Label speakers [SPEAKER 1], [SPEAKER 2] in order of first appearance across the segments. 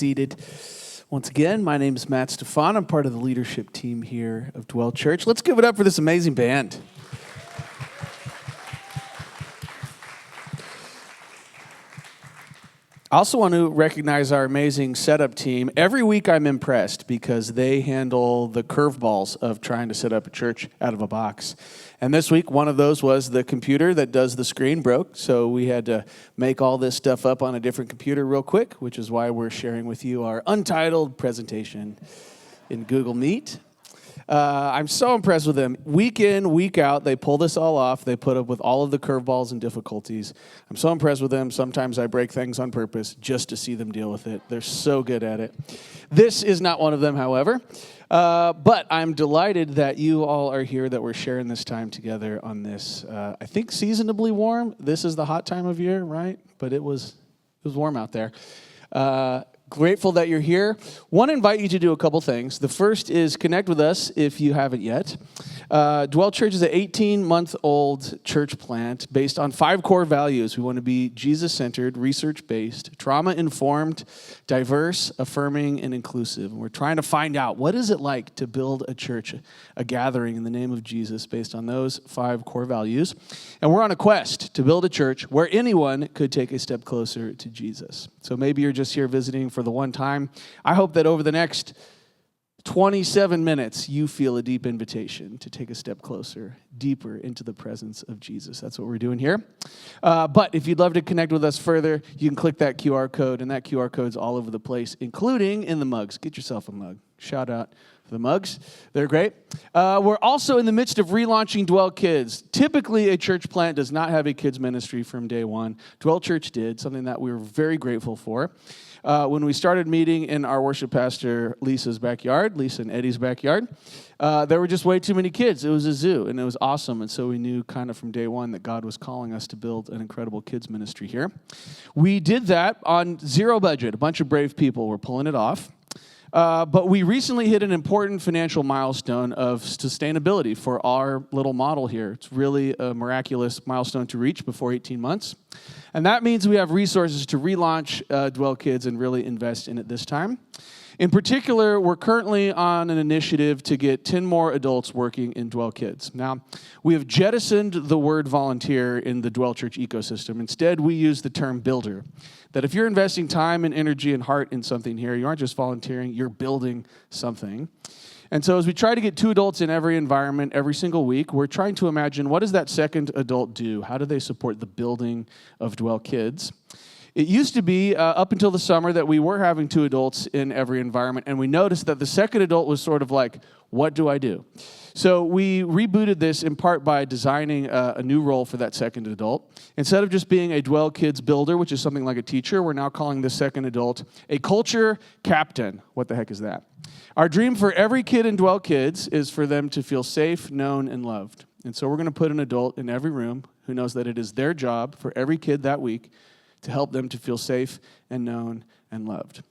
[SPEAKER 1] seated. Once again, my name is Matt Stefan. I'm part of the leadership team here of Dwell Church. Let's give it up for this amazing band. I also want to recognize our amazing setup team. Every week I'm impressed because they handle the curveballs of trying to set up a church out of a box. And this week, one of those was the computer that does the screen broke, so we had to make all this stuff up on a different computer real quick, which is why we're sharing with you our untitled presentation in Google Meet. I'm so impressed with them. Week in, week out, they pull this all off. They put up with all of the curveballs and difficulties. I'm so impressed with them. Sometimes I break things on purpose just to see them deal with it. They're so good at it. This is not one of them, however. But I'm delighted that you all are here, that we're sharing this time together on this, I think, seasonably warm. This is the hot time of year, right? But it was warm out there. Grateful that you're here. Want to invite you to do a couple things. The first is connect with us if you haven't yet. Dwell Church is an 18-month-old church plant based on 5 core values. We want to be Jesus-centered, research-based, trauma-informed, diverse, affirming, and inclusive. And we're trying to find out, what is it like to build a church, a gathering in the name of Jesus based on those 5 core values. And we're on a quest to build a church where anyone could take a step closer to Jesus. So maybe you're just here visiting for the one time. I hope that over the next 27 minutes, you feel a deep invitation to take a step closer, deeper into the presence of Jesus. That's what we're doing here. But if you'd love to connect with us further, you can click that QR code, and that QR code's all over the place, including in the mugs. Get yourself a mug. Shout out for the mugs. They're great. We're also in the midst of relaunching Dwell Kids. Typically, a church plant does not have a kids ministry from day one. Dwell Church did, something that we were very grateful for. When we started meeting in our worship pastor Lisa's backyard, Lisa and Eddie's backyard, there were just way too many kids. It was a zoo, and it was awesome. And so we knew kind of from day one that God was calling us to build an incredible kids ministry here. We did that on zero budget. A bunch of brave people were pulling it off. But we recently hit an important financial milestone of sustainability for our little model here. It's really a miraculous milestone to reach before 18 months. And that means we have resources to relaunch Dwell Kids and really invest in it this time. In particular, we're currently on an initiative to get 10 more adults working in Dwell Kids. Now, we have jettisoned the word volunteer in the Dwell Church ecosystem. Instead, we use the term builder. That if you're investing time and energy and heart in something here, you aren't just volunteering, you're building something. And so as we try to get 2 adults in every environment every single week, we're trying to imagine, what does that second adult do? How do they support the building of Dwell Kids? It used to be, up until the summer, that we were having 2 adults in every environment, and we noticed that the second adult was sort of like, what do I do? So we rebooted this in part by designing a new role for that second adult. Instead of just being a Dwell Kids builder, which is something like a teacher, we're now calling this second adult a culture captain. What the heck is that? Our dream for every kid in Dwell Kids is for them to feel safe, known, and loved. And so we're going to put an adult in every room who knows that it is their job for every kid that week to help them to feel safe and known and loved.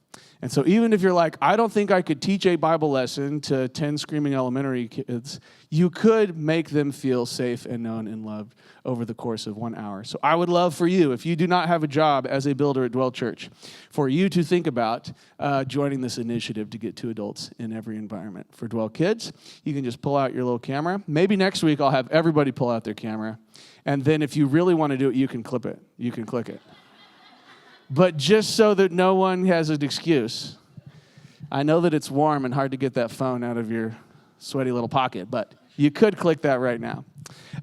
[SPEAKER 1] And so even if you're like, I don't think I could teach a Bible lesson to 10 screaming elementary kids, you could make them feel safe and known and loved over the course of 1 hour. So I would love for you, if you do not have a job as a builder at Dwell Church, for you to think about joining this initiative to get 2 adults in every environment. For Dwell Kids, you can just pull out your little camera. Maybe next week I'll have everybody pull out their camera. And then if you really want to do it, you can clip it. You can click it. But just so that no one has an excuse, I know that it's warm and hard to get that phone out of your sweaty little pocket, but you could click that right now.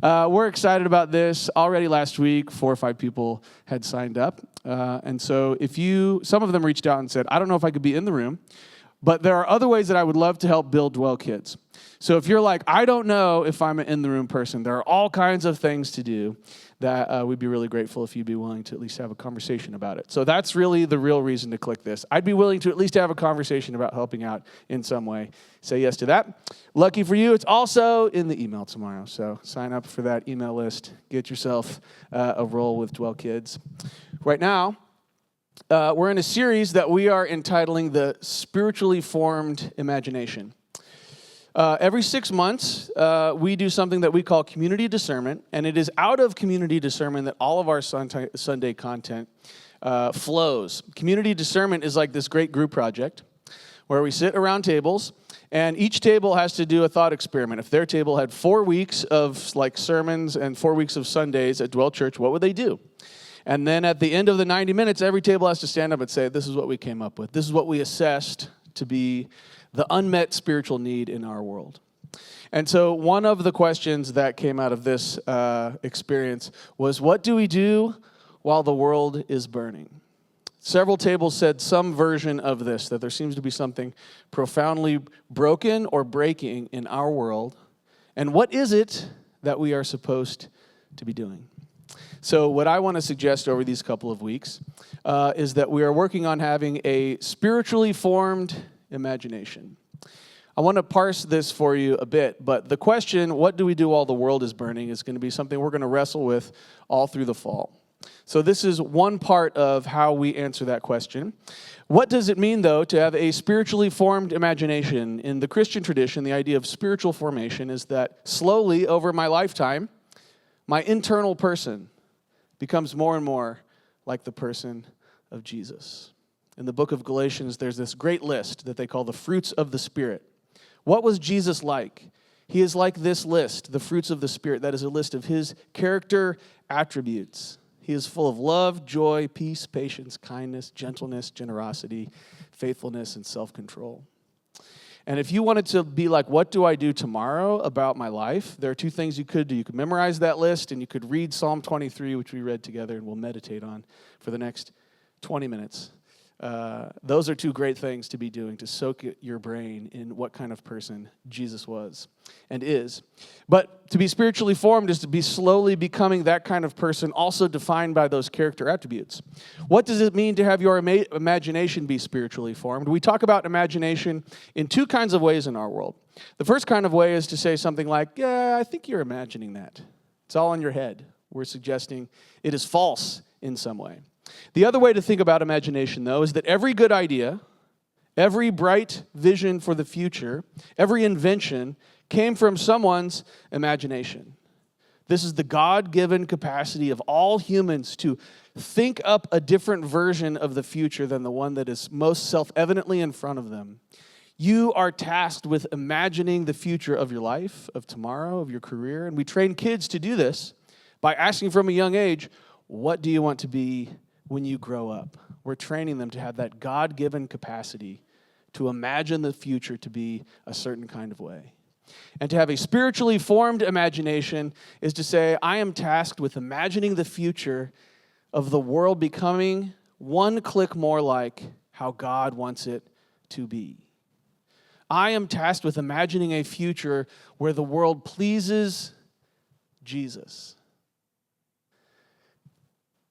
[SPEAKER 1] We're excited about this. Already last week, 4 or 5 people had signed up. And so some of them reached out and said, I don't know if I could be in the room, but there are other ways that I would love to help build Dwell Kids. So if you're like, I don't know if I'm an in-the-room person, there are all kinds of things to do that we'd be really grateful if you'd be willing to at least have a conversation about it. So that's really the real reason to click this. I'd be willing to at least have a conversation about helping out in some way. Say yes to that. Lucky for you, it's also in the email tomorrow. So sign up for that email list. Get yourself a role with Dwell Kids. Right now, we're in a series that we are entitling The Spiritually Formed Imagination. Every 6 months, we do something that we call community discernment, and it is out of community discernment that all of our Sunday content flows. Community discernment is like this great group project where we sit around tables, and each table has to do a thought experiment. If their table had 4 weeks of like sermons and 4 weeks of Sundays at Dwell Church, what would they do? And then at the end of the 90 minutes, every table has to stand up and say, this is what we came up with. This is what we assessed to be the unmet spiritual need in our world. And so one of the questions that came out of this experience was, what do we do while the world is burning? Several tables said some version of this, that there seems to be something profoundly broken or breaking in our world. And what is it that we are supposed to be doing? So what I want to suggest over these couple of weeks is that we are working on having a spiritually formed imagination. I want to parse this for you a bit, but the question, what do we do while the world is burning, is going to be something we're going to wrestle with all through the fall. So this is one part of how we answer that question. What does it mean, though, to have a spiritually formed imagination? In the Christian tradition, the idea of spiritual formation is that slowly over my lifetime, my internal person becomes more and more like the person of Jesus. In the book of Galatians, there's this great list that they call the fruits of the Spirit. What was Jesus like? He is like this list, the fruits of the Spirit. That is a list of his character attributes. He is full of love, joy, peace, patience, kindness, gentleness, generosity, faithfulness, and self-control. And if you wanted to be like, what do I do tomorrow about my life? There are two things you could do. You could memorize that list, and you could read Psalm 23, which we read together and we'll meditate on for the next 20 minutes. Those are two great things to be doing, to soak your brain in what kind of person Jesus was and is. But to be spiritually formed is to be slowly becoming that kind of person, also defined by those character attributes. What does it mean to have your imagination be spiritually formed? We talk about imagination in two kinds of ways in our world. The first kind of way is to say something like, yeah, I think you're imagining that. It's all in your head. We're suggesting it is false in some way. The other way to think about imagination, though, is that every good idea, every bright vision for the future, every invention came from someone's imagination. This is the God-given capacity of all humans to think up a different version of the future than the one that is most self-evidently in front of them. You are tasked with imagining the future of your life, of tomorrow, of your career, and we train kids to do this by asking from a young age, what do you want to be when you grow up? We're training them to have that God-given capacity to imagine the future to be a certain kind of way. And to have a spiritually formed imagination is to say, I am tasked with imagining the future of the world becoming one click more like how God wants it to be. I am tasked with imagining a future where the world pleases Jesus.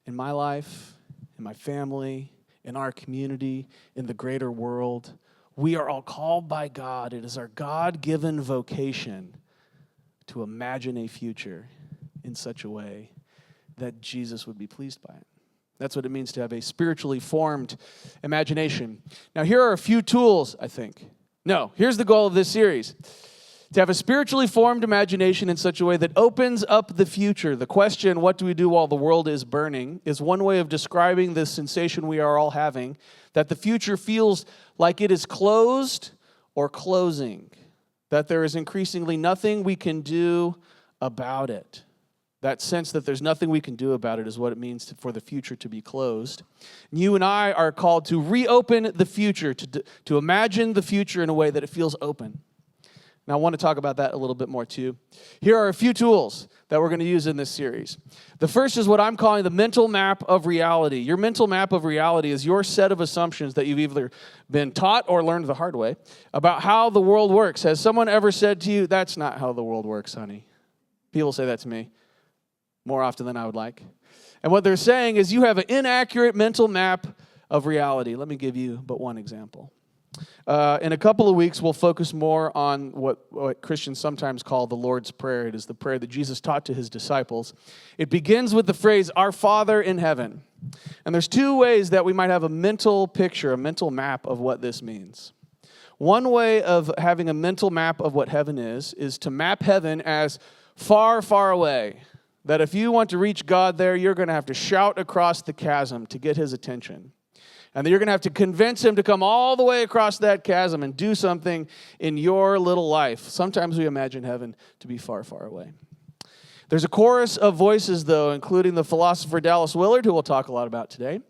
[SPEAKER 1] In my life, in my family, in our community, in the greater world, we are all called by God. It is our God-given vocation to imagine a future in such a way that Jesus would be pleased by it. That's what it means to have a spiritually formed imagination. Now, here are a few tools, I think. No, here's the goal of this series. To have a spiritually formed imagination in such a way that opens up the future. The question, what do we do while the world is burning, is one way of describing the sensation we are all having, that the future feels like it is closed or closing, that there is increasingly nothing we can do about it. That sense that there's nothing we can do about it is what it means for the future to be closed. You and I are called to reopen the future, to imagine the future in a way that it feels open. Now, I want to talk about that a little bit more, too. Here are a few tools that we're going to use in this series. The first is what I'm calling the mental map of reality. Your mental map of reality is your set of assumptions that you've either been taught or learned the hard way about how the world works. Has someone ever said to you, that's not how the world works, honey? People say that to me more often than I would like. And what they're saying is you have an inaccurate mental map of reality. Let me give you but one example. In a couple of weeks, we'll focus more on what Christians sometimes call the Lord's Prayer. It is the prayer that Jesus taught to his disciples. It begins with the phrase, Our Father in heaven. And there's two ways that we might have a mental picture, a mental map of what this means. One way of having a mental map of what heaven is to map heaven as far, far away. that if you want to reach God there, you're going to have to shout across the chasm to get his attention. And that you're going to have to convince him to come all the way across that chasm and do something in your little life. Sometimes we imagine heaven to be far, far away. There's a chorus of voices, though, including the philosopher Dallas Willard, who we'll talk a lot about today,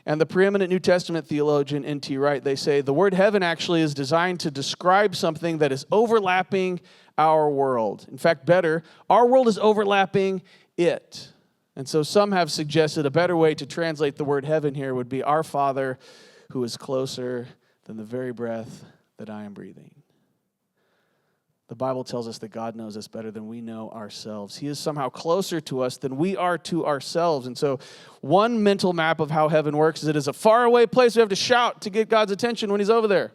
[SPEAKER 1] and the preeminent New Testament theologian N.T. Wright. They say the word heaven actually is designed to describe something that is overlapping our world. In fact, better, our world is overlapping it. And so some have suggested a better way to translate the word heaven here would be our Father who is closer than the very breath that I am breathing. The Bible tells us that God knows us better than we know ourselves. He is somehow closer to us than we are to ourselves. And so one mental map of how heaven works is it is a faraway place. We have to shout to get God's attention when he's over there.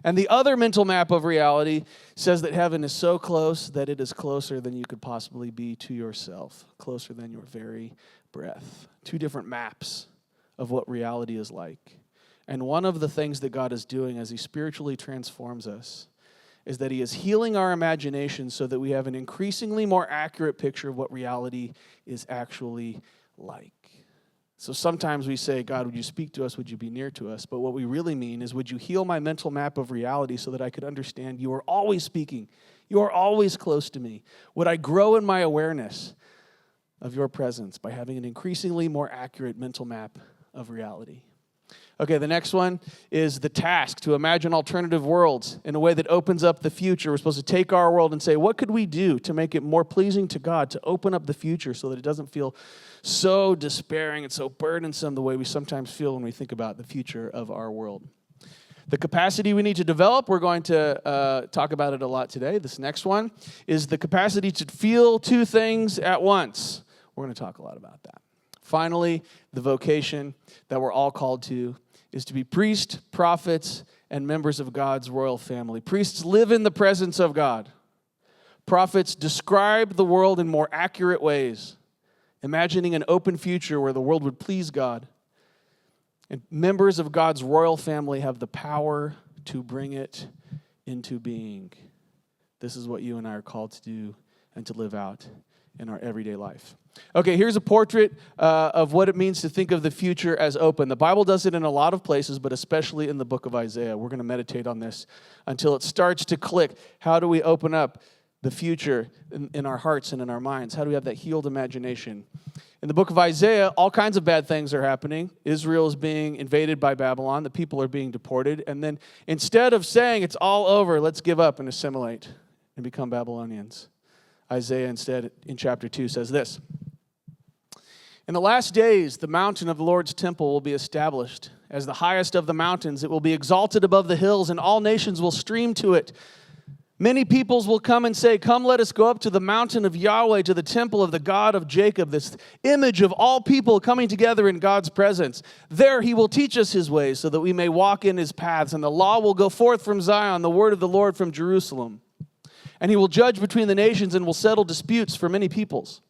[SPEAKER 1] And the other mental map of reality says that heaven is so close that it is closer than you could possibly be to yourself, closer than your very breath. Two different maps of what reality is like. And one of the things that God is doing as he spiritually transforms us is that he is healing our imagination so that we have an increasingly more accurate picture of what reality is actually like. So sometimes we say, God, would you speak to us? Would you be near to us? But what we really mean is, would you heal my mental map of reality so that I could understand you are always speaking? You are always close to me. Would I grow in my awareness of your presence by having an increasingly more accurate mental map of reality? Okay, the next one is the task to imagine alternative worlds in a way that opens up the future. We're supposed to take our world and say, what could we do to make it more pleasing to God, to open up the future so that it doesn't feel so despairing and so burdensome the way we sometimes feel when we think about the future of our world. The capacity we need to develop, we're going to talk about it a lot today. This next one is the capacity to feel two things at once. We're going to talk a lot about that. Finally, the vocation that we're all called to is to be priests, prophets, and members of God's royal family. Priests live in the presence of God. Prophets describe the world in more accurate ways, imagining an open future where the world would please God. And members of God's royal family have the power to bring it into being. This is what you and I are called to do and to live out in our everyday life. Okay, here's a portrait of what it means to think of the future as open. The Bible does it in a lot of places, but especially in the book of Isaiah. We're going to meditate on this until it starts to click. How do we open up the future in our hearts and in our minds? How do we have that healed imagination? In the book of Isaiah, all kinds of bad things are happening. Israel is being invaded by Babylon. The people are being deported. And then instead of saying it's all over, let's give up and assimilate and become Babylonians, Isaiah instead in chapter 2 says this. In the last days, the mountain of the Lord's temple will be established. As the highest of the mountains, it will be exalted above the hills, and all nations will stream to it. Many peoples will come and say, come, let us go up to the mountain of Yahweh, to the temple of the God of Jacob, this image of all people coming together in God's presence. There he will teach us his ways so that we may walk in his paths, and the law will go forth from Zion, the word of the Lord from Jerusalem. And he will judge between the nations and will settle disputes for many peoples.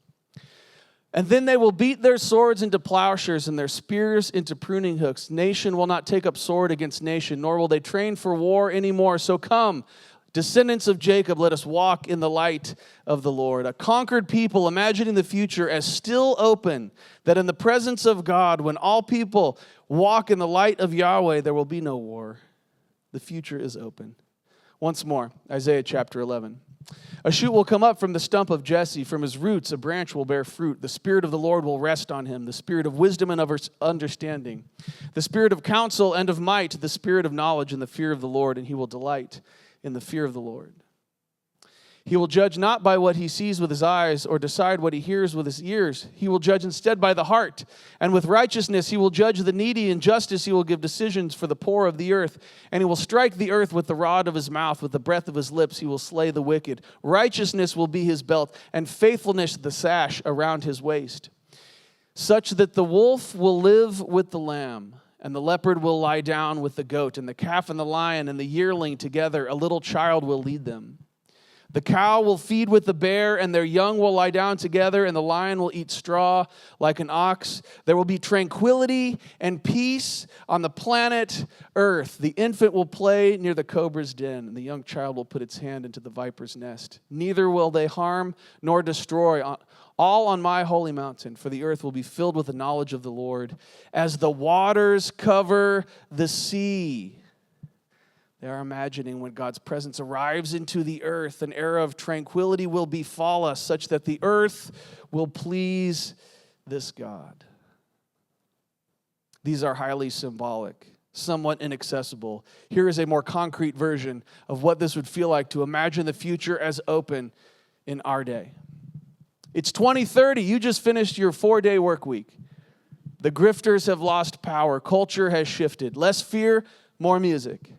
[SPEAKER 1] And then they will beat their swords into plowshares and their spears into pruning hooks. Nation will not take up sword against nation, nor will they train for war anymore. So come, descendants of Jacob, let us walk in the light of the Lord. A conquered people imagining the future as still open, that in the presence of God, when all people walk in the light of Yahweh, there will be no war. The future is open. Once more, Isaiah chapter 11. A shoot will come up from the stump of Jesse. From his roots, a branch will bear fruit. The Spirit of the Lord will rest on him, the Spirit of wisdom and of understanding, the Spirit of counsel and of might, the Spirit of knowledge and the fear of the Lord, and he will delight in the fear of the Lord. He will judge not by what he sees with his eyes or decide what he hears with his ears. He will judge instead by the heart. And with righteousness he will judge the needy. In justice he will give decisions for the poor of the earth. And he will strike the earth with the rod of his mouth. With the breath of his lips he will slay the wicked. Righteousness will be his belt, and faithfulness the sash around his waist. Such that the wolf will live with the lamb, and the leopard will lie down with the goat, and the calf and the lion and the yearling together. A little child will lead them. The cow will feed with the bear, and their young will lie down together, and the lion will eat straw like an ox. There will be tranquility and peace on the planet Earth. The infant will play near the cobra's den, and the young child will put its hand into the viper's nest. Neither will they harm nor destroy all on my holy mountain, for the earth will be filled with the knowledge of the Lord as the waters cover the sea. They are imagining when God's presence arrives into the earth, an era of tranquility will befall us, such that the earth will please this God. These are highly symbolic, somewhat inaccessible. Here is a more concrete version of what this would feel like to imagine the future as open in our day. It's 2030. You just finished your 4-day work week. The grifters have lost power. Culture has shifted. Less fear, more music.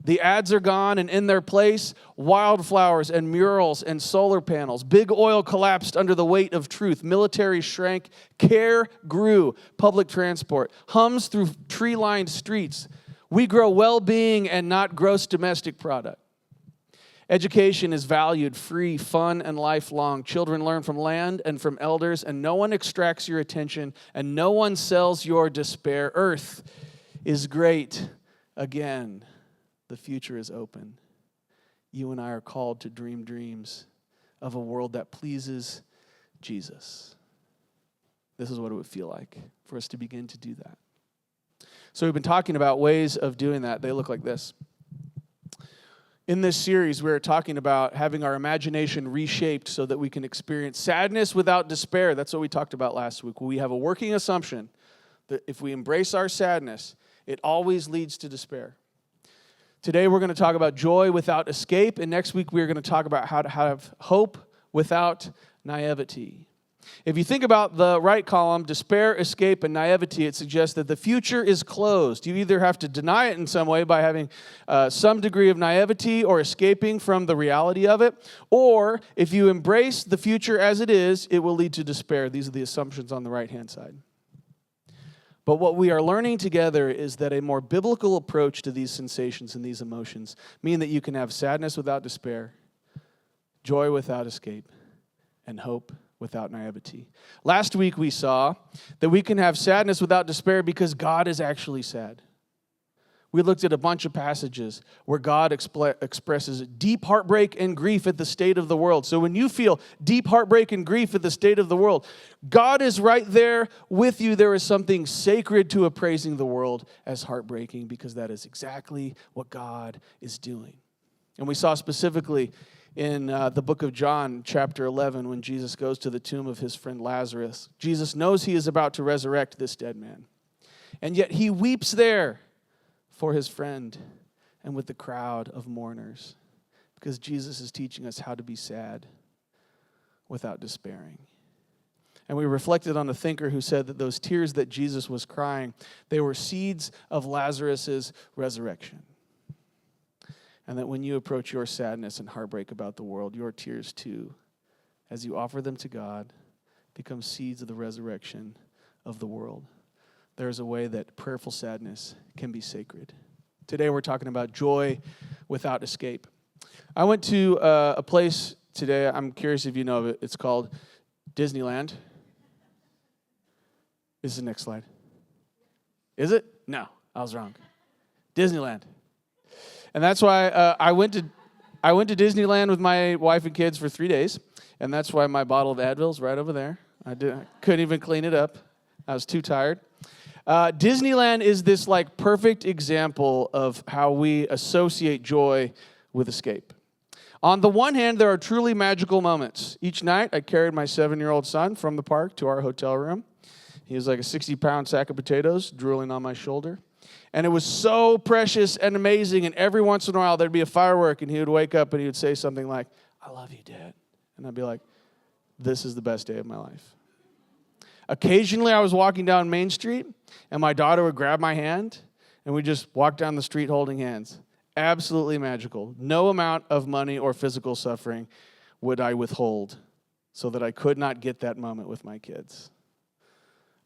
[SPEAKER 1] The ads are gone, and in their place, wildflowers and murals and solar panels. Big oil collapsed under the weight of truth. Military shrank. Care grew. Public transport hums through tree-lined streets. We grow well-being and not gross domestic product. Education is valued, free, fun, and lifelong. Children learn from land and from elders, and no one extracts your attention, and no one sells your despair. Earth is great again. The future is open. You and I are called to dream dreams of a world that pleases Jesus. This is what it would feel like for us to begin to do that. So we've been talking about ways of doing that. They look like this. In this series, we're talking about having our imagination reshaped so that we can experience sadness without despair. That's what we talked about last week. We have a working assumption that if we embrace our sadness, it always leads to despair. Today, we're going to talk about joy without escape, and next week, we're going to talk about how to have hope without naivety. If you think about the right column, despair, escape, and naivety, it suggests that the future is closed. You either have to deny it in some way by having some degree of naivety or escaping from the reality of it, or if you embrace the future as it is, it will lead to despair. These are the assumptions on the right-hand side. But what we are learning together is that a more biblical approach to these sensations and these emotions mean that you can have sadness without despair, joy without escape, and hope without naivety. Last week we saw that we can have sadness without despair because God is actually sad. We looked at a bunch of passages where God expresses deep heartbreak and grief at the state of the world. So when you feel deep heartbreak and grief at the state of the world, God is right there with you. There is something sacred to appraising the world as heartbreaking because that is exactly what God is doing. And we saw specifically in the book of John, chapter 11, when Jesus goes to the tomb of his friend Lazarus. Jesus knows he is about to resurrect this dead man. And yet he weeps there for his friend and with the crowd of mourners because Jesus is teaching us how to be sad without despairing. And we reflected on a thinker who said that those tears that Jesus was crying, they were seeds of Lazarus' resurrection. And that when you approach your sadness and heartbreak about the world, your tears too, as you offer them to God, become seeds of the resurrection of the world. There is a way that prayerful sadness can be sacred. Today we're talking about joy without escape. I went to a place today, I'm curious if you know of it, it's called Disneyland. This is the next slide. Is it? No, I was wrong. Disneyland. And that's why I went to Disneyland with my wife and kids for 3 days, and that's why my bottle of Advil's right over there. I couldn't even clean it up. I was too tired. Disneyland is this like perfect example of how we associate joy with escape. On the one hand, there are truly magical moments. Each night, I carried my 7-year-old son from the park to our hotel room. He was like a 60-pound sack of potatoes drooling on my shoulder. And it was so precious and amazing, and every once in a while, there'd be a firework, and he would wake up and he would say something like, "I love you, Dad." And I'd be like, "This is the best day of my life." Occasionally, I was walking down Main Street, and my daughter would grab my hand, and we'd just walk down the street holding hands. Absolutely magical. No amount of money or physical suffering would I withhold so that I could not get that moment with my kids.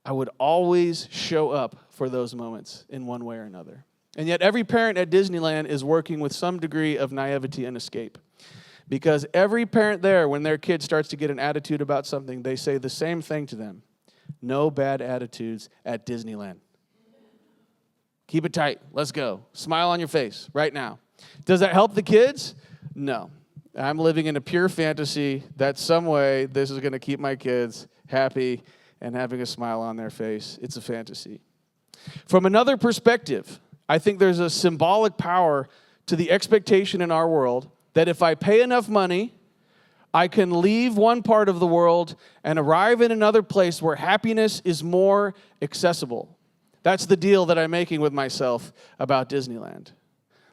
[SPEAKER 1] I would always show up for those moments in one way or another. And yet every parent at Disneyland is working with some degree of naivety and escape. Because every parent there, when their kid starts to get an attitude about something, they say the same thing to them. No bad attitudes at Disneyland. Keep it tight. Let's go. Smile on your face right now. Does that help the kids? No. I'm living in a pure fantasy that some way this is going to keep my kids happy and having a smile on their face. It's a fantasy. From another perspective, I think there's a symbolic power to the expectation in our world that if I pay enough money, I can leave one part of the world and arrive in another place where happiness is more accessible. That's the deal that I'm making with myself about Disneyland.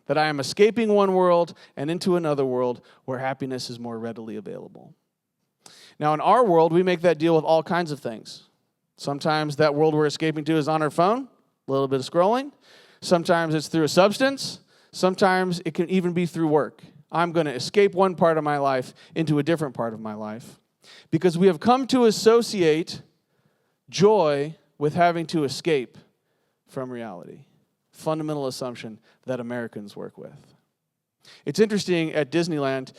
[SPEAKER 1] That I am escaping one world and into another world where happiness is more readily available. Now, in our world, we make that deal with all kinds of things. Sometimes that world we're escaping to is on our phone, a little bit of scrolling. Sometimes it's through a substance. Sometimes it can even be through work. I'm going to escape one part of my life into a different part of my life. Because we have come to associate joy with having to escape from reality. Fundamental assumption that Americans work with. It's interesting at Disneyland,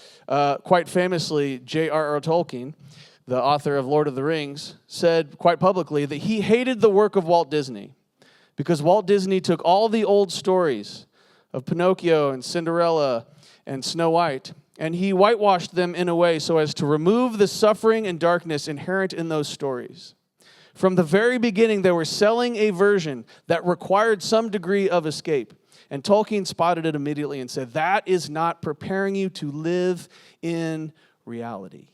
[SPEAKER 1] quite famously, J.R.R. Tolkien, the author of Lord of the Rings, said quite publicly that he hated the work of Walt Disney because Walt Disney took all the old stories of Pinocchio and Cinderella and Snow White, and he whitewashed them in a way so as to remove the suffering and darkness inherent in those stories. From the very beginning, they were selling a version that required some degree of escape. And Tolkien spotted it immediately and said, that is not preparing you to live in reality.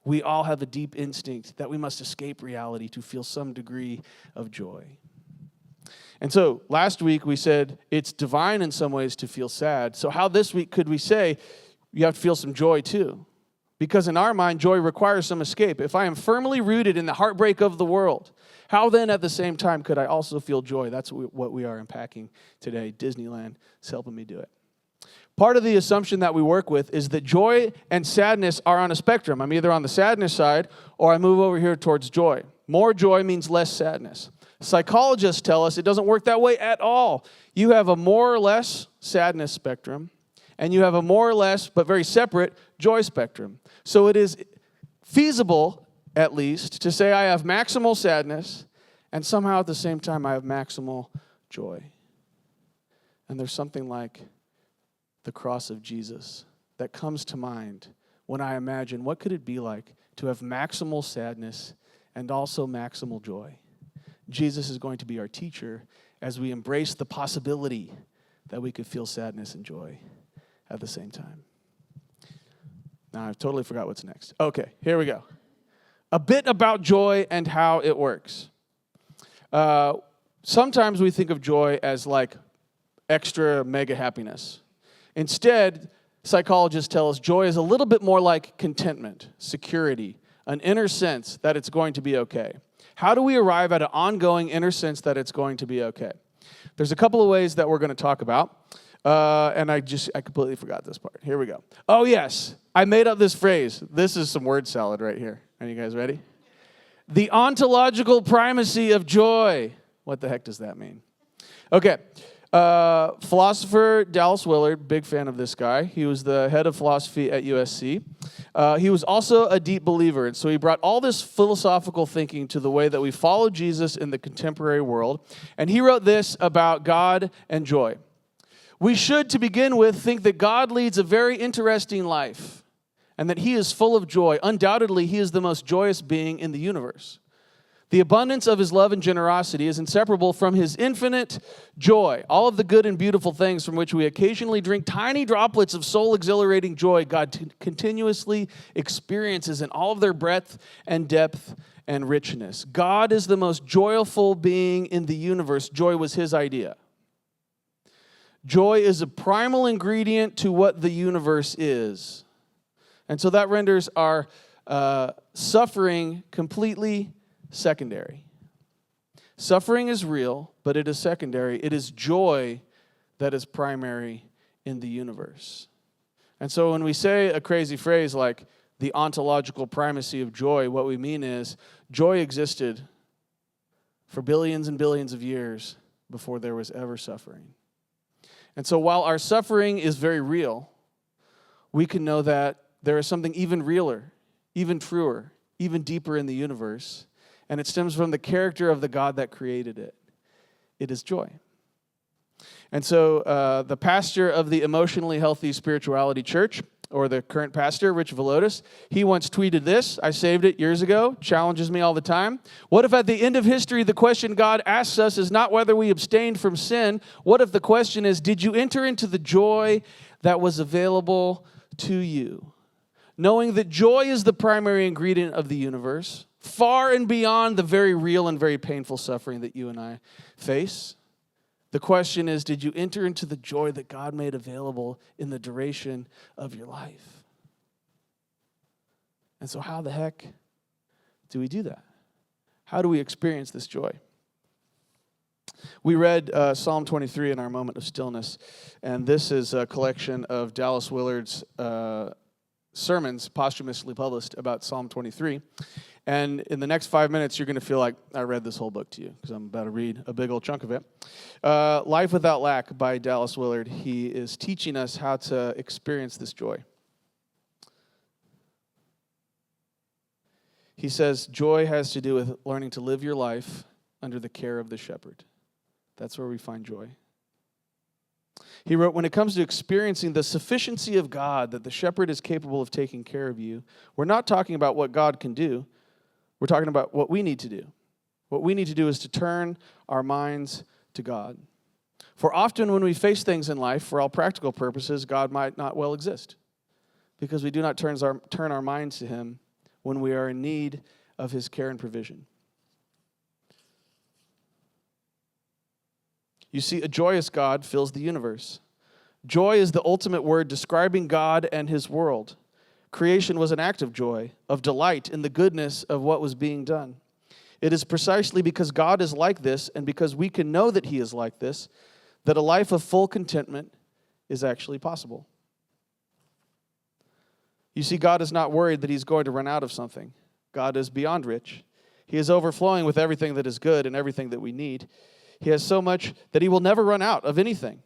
[SPEAKER 1] We all have a deep instinct that we must escape reality to feel some degree of joy. And so last week we said it's divine in some ways to feel sad. So how this week could we say you have to feel some joy too? Because in our mind, joy requires some escape. If I am firmly rooted in the heartbreak of the world, how then at the same time could I also feel joy? That's what we are unpacking today. Disneyland is helping me do it. Part of the assumption that we work with is that joy and sadness are on a spectrum. I'm either on the sadness side or I move over here towards joy. More joy means less sadness. Psychologists tell us it doesn't work that way at all. You have a more or less sadness spectrum, and you have a more or less, but very separate, joy spectrum. So it is feasible, at least, to say I have maximal sadness, and somehow at the same time I have maximal joy. And there's something like the cross of Jesus that comes to mind when I imagine what could it be like to have maximal sadness and also maximal joy. Jesus is going to be our teacher as we embrace the possibility that we could feel sadness and joy at the same time. Now, I've totally forgot what's next. Okay, here we go. A bit about joy and how it works. Sometimes we think of joy as like extra mega happiness. Instead, psychologists tell us joy is a little bit more like contentment, security, an inner sense that it's going to be okay. How do we arrive at an ongoing inner sense that it's going to be okay? There's a couple of ways that we're going to talk about. And I completely forgot this part. Here we go. Oh, yes. I made up this phrase. This is some word salad right here. Are you guys ready? The ontological primacy of joy. What the heck does that mean? Okay. Philosopher Dallas Willard, big fan of this guy. He was the head of philosophy at USC. He was also a deep believer, and so he brought all this philosophical thinking to the way that we follow Jesus in the contemporary world. And he wrote this about God and joy. We should, to begin with, think that God leads a very interesting life and that he is full of joy. Undoubtedly, he is the most joyous being in the universe. The abundance of his love and generosity is inseparable from his infinite joy. All of the good and beautiful things from which we occasionally drink tiny droplets of soul-exhilarating joy, God continuously experiences in all of their breadth and depth and richness. God is the most joyful being in the universe. Joy was his idea. Joy is a primal ingredient to what the universe is. And so that renders our suffering completely secondary. Suffering is real, but it is secondary. It is joy that is primary in the universe. And so when we say a crazy phrase like the ontological primacy of joy, what we mean is joy existed for billions and billions of years before there was ever suffering. And so while our suffering is very real, we can know that there is something even realer, even truer, even deeper in the universe, and it stems from the character of the God that created it. It is joy. And so the pastor of the Emotionally Healthy Spirituality Church, or the current pastor, Rich Villodas, he once tweeted this. I saved it years ago, challenges me all the time. What if at the end of history the question God asks us is not whether we abstained from sin? What if the question is, did you enter into the joy that was available to you? Knowing that joy is the primary ingredient of the universe, far and beyond the very real and very painful suffering that you and I face. The question is, did you enter into the joy that God made available in the duration of your life? And so how the heck do we do that? How do we experience this joy? We read Psalm 23 in our moment of stillness, and this is a collection of Dallas Willard's sermons posthumously published about Psalm 23. And in the next 5 minutes, you're going to feel like I read this whole book to you, because I'm about to read a big old chunk of it. Life Without Lack by Dallas Willard. He is teaching us how to experience this joy. He says, joy has to do with learning to live your life under the care of the shepherd. That's where we find joy. He wrote, when it comes to experiencing the sufficiency of God, that the shepherd is capable of taking care of you, we're not talking about what God can do. We're talking about what we need to do. What we need to do is to turn our minds to God. For often when we face things in life, for all practical purposes, God might not well exist, because we do not turn our minds to Him when we are in need of His care and provision. You see, a joyous God fills the universe. Joy is the ultimate word describing God and His world. Creation was an act of joy, of delight in the goodness of what was being done. It is precisely because God is like this, and because we can know that He is like this, that a life of full contentment is actually possible. You see, God is not worried that He's going to run out of something. God is beyond rich. He is overflowing with everything that is good and everything that we need. He has so much that He will never run out of anything.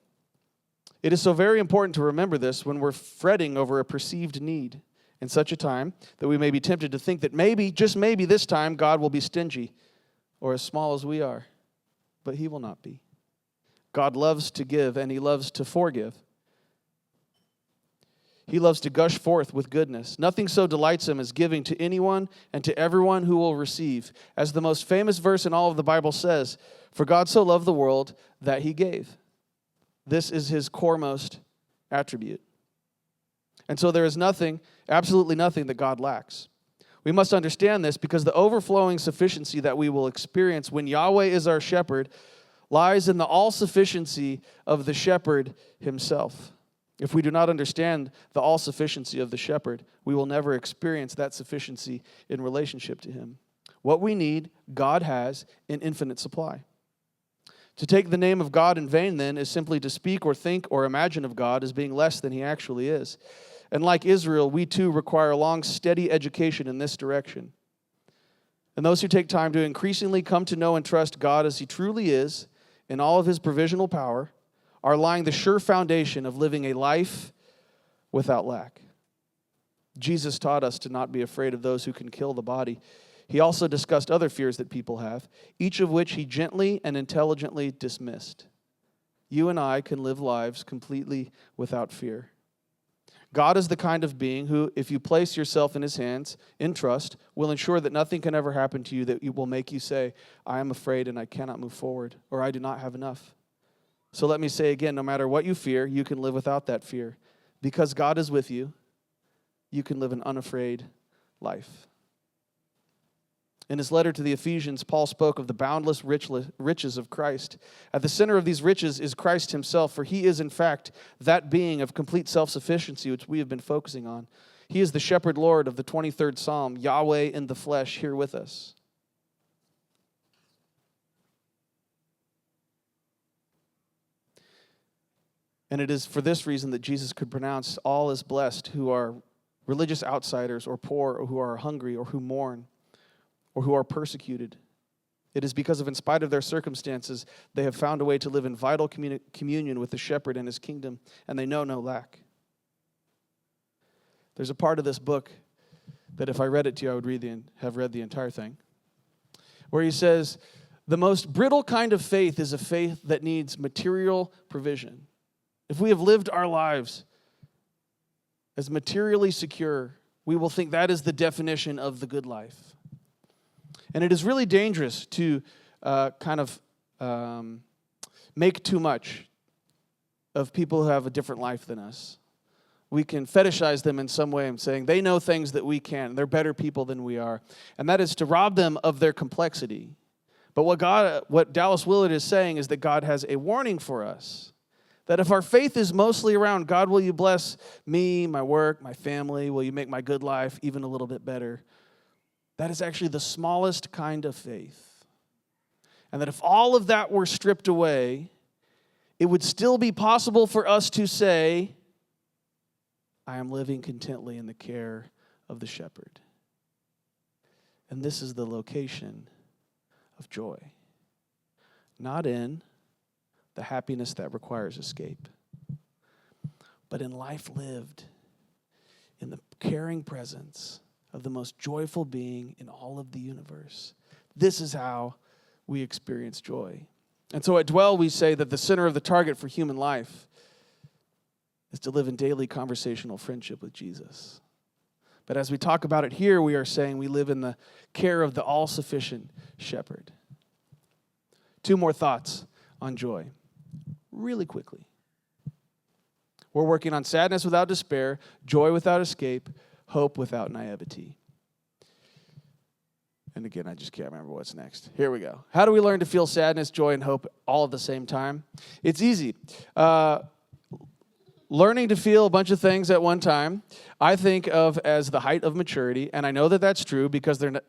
[SPEAKER 1] It is so very important to remember this when we're fretting over a perceived need in such a time that we may be tempted to think that maybe, just maybe this time, God will be stingy or as small as we are. But He will not be. God loves to give, and He loves to forgive. He loves to gush forth with goodness. Nothing so delights Him as giving to anyone and to everyone who will receive. As the most famous verse in all of the Bible says, for God so loved the world that He gave. This is His coremost attribute. And so there is nothing, absolutely nothing that God lacks. We must understand this because the overflowing sufficiency that we will experience when Yahweh is our shepherd lies in the all-sufficiency of the shepherd Himself. If we do not understand the all-sufficiency of the shepherd, we will never experience that sufficiency in relationship to Him. What we need, God has in infinite supply. To take the name of God in vain, then, is simply to speak or think or imagine of God as being less than He actually is. And like Israel, we too require long, steady education in this direction. And those who take time to increasingly come to know and trust God as He truly is, in all of His provisional power, are laying the sure foundation of living a life without lack. Jesus taught us to not be afraid of those who can kill the body. He also discussed other fears that people have, each of which He gently and intelligently dismissed. You and I can live lives completely without fear. God is the kind of being who, if you place yourself in His hands in trust, will ensure that nothing can ever happen to you that will make you say, I am afraid and I cannot move forward, or I do not have enough. So let me say again, no matter what you fear, you can live without that fear. Because God is with you, you can live an unafraid life. In his letter to the Ephesians, Paul spoke of the boundless riches of Christ. At the center of these riches is Christ Himself, for He is, in fact, that being of complete self-sufficiency which we have been focusing on. He is the shepherd Lord of the 23rd Psalm, Yahweh in the flesh, here with us. And it is for this reason that Jesus could pronounce all as blessed who are religious outsiders or poor or who are hungry or who mourn or who are persecuted. It is because of, in spite of their circumstances, they have found a way to live in vital communion with the shepherd and His kingdom, and they know no lack. There's a part of this book that if I read it to you, I would have read the entire thing, where he says, the most brittle kind of faith is a faith that needs material provision. If we have lived our lives as materially secure, we will think that is the definition of the good life. And it is really dangerous to make too much of people who have a different life than us. We can fetishize them in some way and saying they know things that we can't. They're better people than we are. And that is to rob them of their complexity. But what Dallas Willard is saying is that God has a warning for us. That if our faith is mostly around, God, will you bless me, my work, my family? Will you make my good life even a little bit better? That is actually the smallest kind of faith. And that if all of that were stripped away, it would still be possible for us to say, I am living contently in the care of the shepherd. And this is the location of joy. Not in the happiness that requires escape, but in life lived in the caring presence of the most joyful being in all of the universe. This is how we experience joy. And so at Dwell, we say that the center of the target for human life is to live in daily conversational friendship with Jesus. But as we talk about it here, we are saying we live in the care of the all-sufficient shepherd. 2 more thoughts on joy, really quickly. We're working on sadness without despair, joy without escape, hope without naivety. And again, I just can't remember what's next. Here we go. How do we learn to feel sadness, joy, and hope all at the same time? It's easy. Learning to feel a bunch of things at one time, I think of as the height of maturity, and I know that that's true because there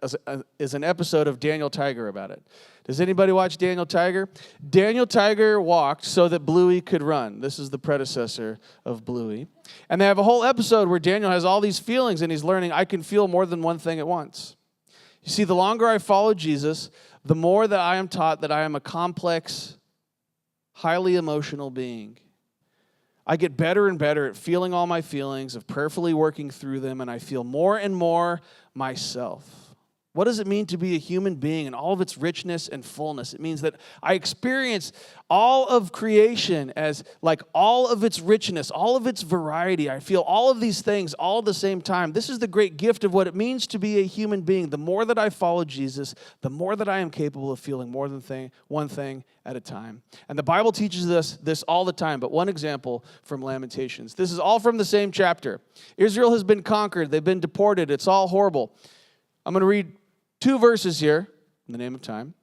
[SPEAKER 1] is an episode of Daniel Tiger about it. Does anybody watch Daniel Tiger? Daniel Tiger walked so that Bluey could run. This is the predecessor of Bluey. And they have a whole episode where Daniel has all these feelings, and he's learning, I can feel more than one thing at once. You see, the longer I follow Jesus, the more that I am taught that I am a complex, highly emotional being. I get better and better at feeling all my feelings, of prayerfully working through them, and I feel more and more myself. What does it mean to be a human being in all of its richness and fullness? It means that I experience all of creation as like all of its richness, all of its variety. I feel all of these things all at the same time. This is the great gift of what it means to be a human being. The more that I follow Jesus, the more that I am capable of feeling more than one thing at a time. And the Bible teaches us this all the time, but one example from Lamentations. This is all from the same chapter. Israel has been conquered. They've been deported. It's all horrible. I'm going to read 2 verses here in the name of time,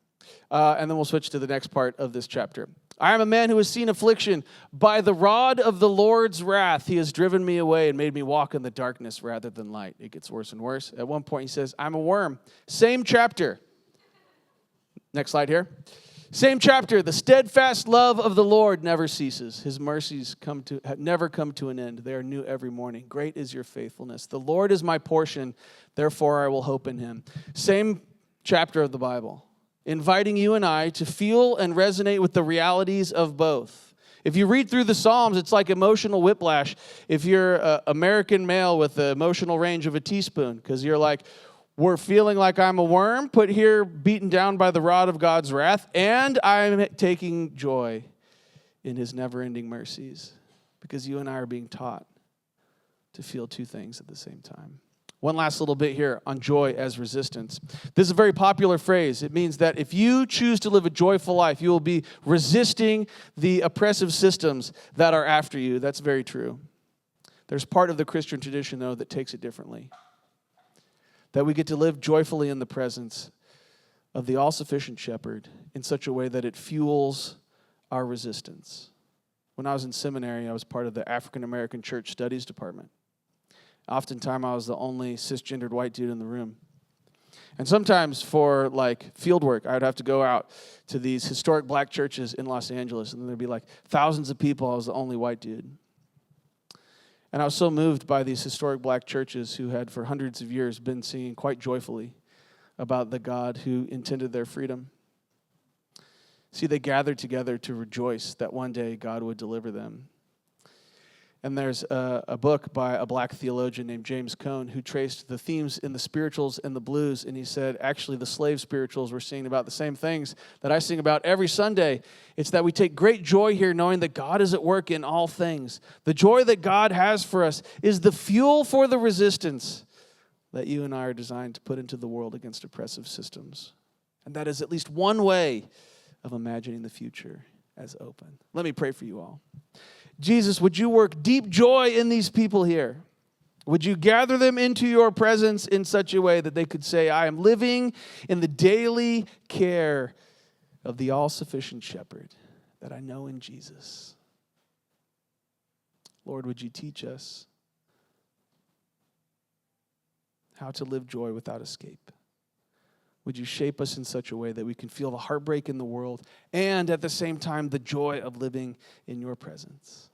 [SPEAKER 1] and then we'll switch to the next part of this chapter. I am a man who has seen affliction. By the rod of the Lord's wrath, he has driven me away and made me walk in the darkness rather than light. It gets worse and worse. At one point, he says, I'm a worm. Same chapter. Next slide here. Same chapter. The steadfast love of the Lord never ceases. His mercies never come to an end. They are new every morning. Great is your faithfulness. The Lord is my portion, therefore I will hope in him. Same chapter of the Bible, inviting you and I to feel and resonate with the realities of both. If you read through the Psalms, it's like emotional whiplash. If you're an American male with the emotional range of a teaspoon, because you're like, we're feeling like I'm a worm, put here, beaten down by the rod of God's wrath, and I'm taking joy in his never-ending mercies, because you and I are being taught to feel 2 things at the same time. One last little bit here on joy as resistance. This is a very popular phrase. It means that if you choose to live a joyful life, you will be resisting the oppressive systems that are after you. That's very true. There's part of the Christian tradition, though, that takes it differently. That we get to live joyfully in the presence of the all-sufficient shepherd in such a way that it fuels our resistance. When I was in seminary, I was part of the African American Church Studies Department. Oftentimes, I was the only cisgendered white dude in the room. And sometimes for like field work, I would have to go out to these historic black churches in Los Angeles, and there'd be like thousands of people. I was the only white dude. And I was so moved by these historic black churches who had for hundreds of years been singing quite joyfully about the God who intended their freedom. See, they gathered together to rejoice that one day God would deliver them. And there's a book by a black theologian named James Cone who traced the themes in the spirituals and the blues. And he said, actually, the slave spirituals were singing about the same things that I sing about every Sunday. It's that we take great joy here knowing that God is at work in all things. The joy that God has for us is the fuel for the resistance that you and I are designed to put into the world against oppressive systems. And that is at least one way of imagining the future as open. Let me pray for you all. Jesus, would you work deep joy in these people here? Would you gather them into your presence in such a way that they could say, I am living in the daily care of the all-sufficient shepherd that I know in Jesus. Lord, would you teach us how to live joy without escape? Would you shape us in such a way that we can feel the heartbreak in the world and at the same time the joy of living in your presence?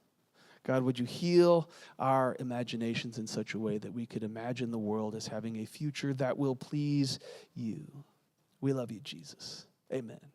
[SPEAKER 1] God, would you heal our imaginations in such a way that we could imagine the world as having a future that will please you? We love you, Jesus. Amen.